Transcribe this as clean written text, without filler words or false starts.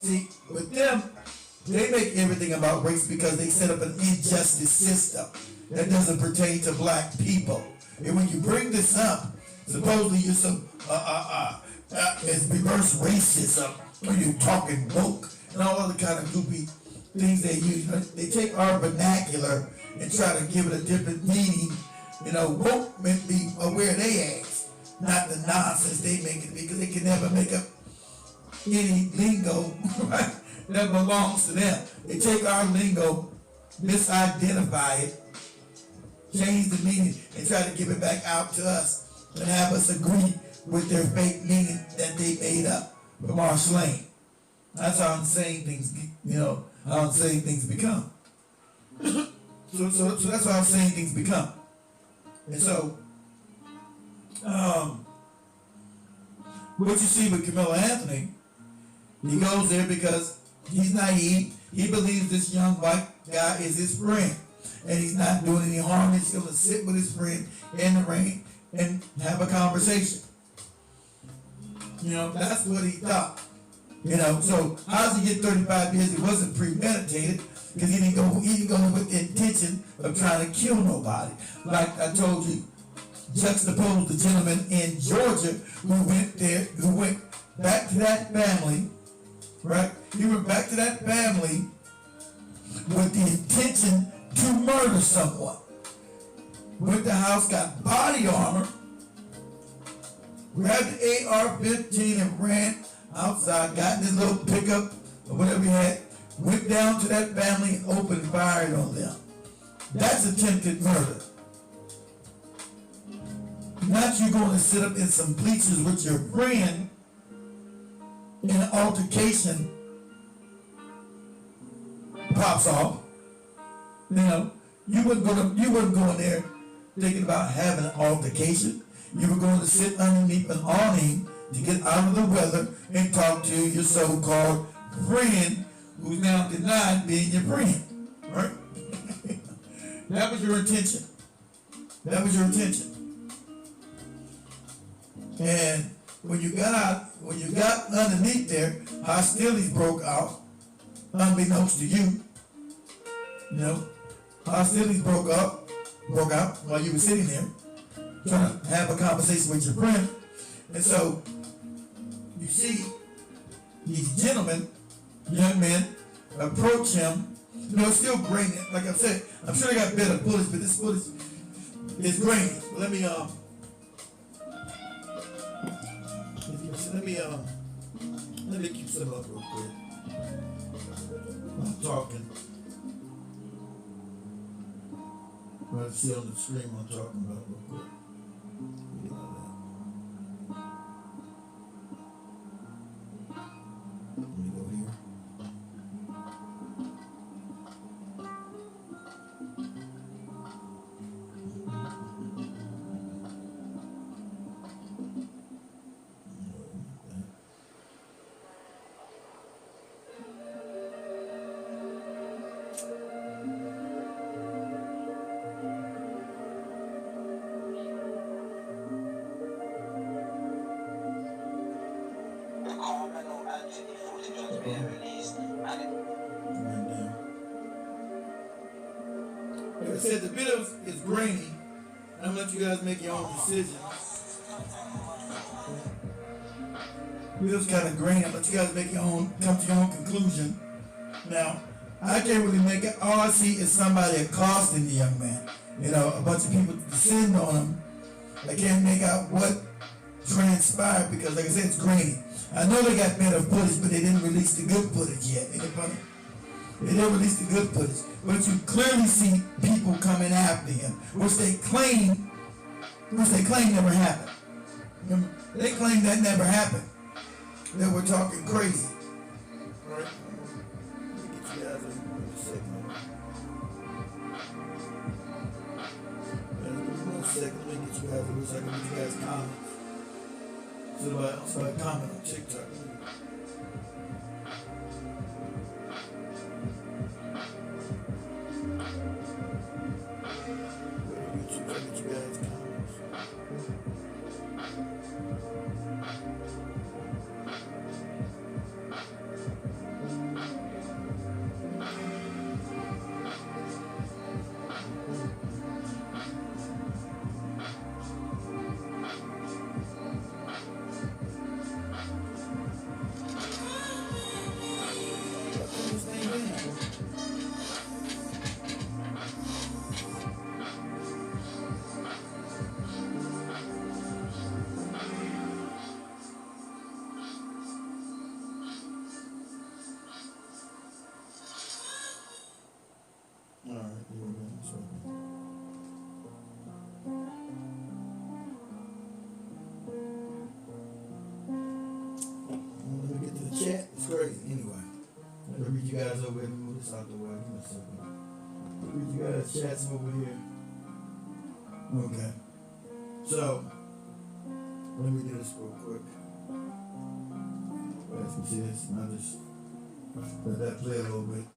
See, with them, they make everything about race because they set up an injustice system that doesn't pertain to black people. And when you bring this up, supposedly you're some it's reverse racism, or you're talking woke and all other kind of goopy things they use. They take our vernacular and try to give it a different meaning. You know, woke meant be where they ass, not the nonsense they make it because they can never make up any lingo, right, that belongs to them. They take our lingo, misidentify it, change the meaning, and try to give it back out to us and have us agree with their fake meaning that they made up from our slang. That's how insane things, how insane things become. So that's how insane things become. And so, what you see with Camilla Anthony, he goes there because he's naive. He believes this young white guy is his friend. And he's not doing any harm. He's going to sit with his friend in the rain and have a conversation. That's what he thought. So how does he get 35 years? It wasn't premeditated because he didn't go with the intention of trying to kill nobody. Like I told you, juxtapose the gentleman in Georgia who went back to that family, right? He went back to that family with the intention to murder someone. Went to the house, got body armor, grabbed the AR-15 and ran outside, got in his little pickup or whatever he had, went down to that family and opened fire on them. That's attempted murder. Not you going to sit up in some bleachers with your friend in an altercation pops off. You wouldn't go in there thinking about having an altercation. You were going to sit underneath an awning to get out of the weather and talk to your so-called friend who's now denied being your friend, right? That was your intention. That was your intention. And when you got underneath there, hostilities broke out, unbeknownst to you. Hostilities broke out while you were sitting there trying to have a conversation with your friend. And so you see these gentlemen, young men, approach him. It's still grainy. Like I said, I'm sure they got better bullets, but this bullet is grainy. Let me keep some up real quick. I'm talking. Let's see on the screen what I'm talking about real quick. Let me go here. Like I said, the video is grainy. I'm gonna let you guys make your own decision. The video's kind of grainy. I'm gonna let you guys come to your own conclusion. Now, I can't really make it. All I see is somebody accosting the young man. A bunch of people descend on him. I can't make out what transpired because, like I said, it's grainy. I know they got better footage, but they didn't release the good footage yet. Ain't it funny? They didn't release the good footage. But you clearly see people coming after him, which they claim never happened. Remember, they claim that never happened. They were talking crazy. Right? Let me get you guys a second. One second, let me get you guys a second. Let me get you guys comments. Somebody comment on TikTok. Let me read you guys over here. Let me move this out the way. Give me a second. Read you guys chats over here. Okay. So, let me do this real quick. As you see this, and I just let that play a little bit.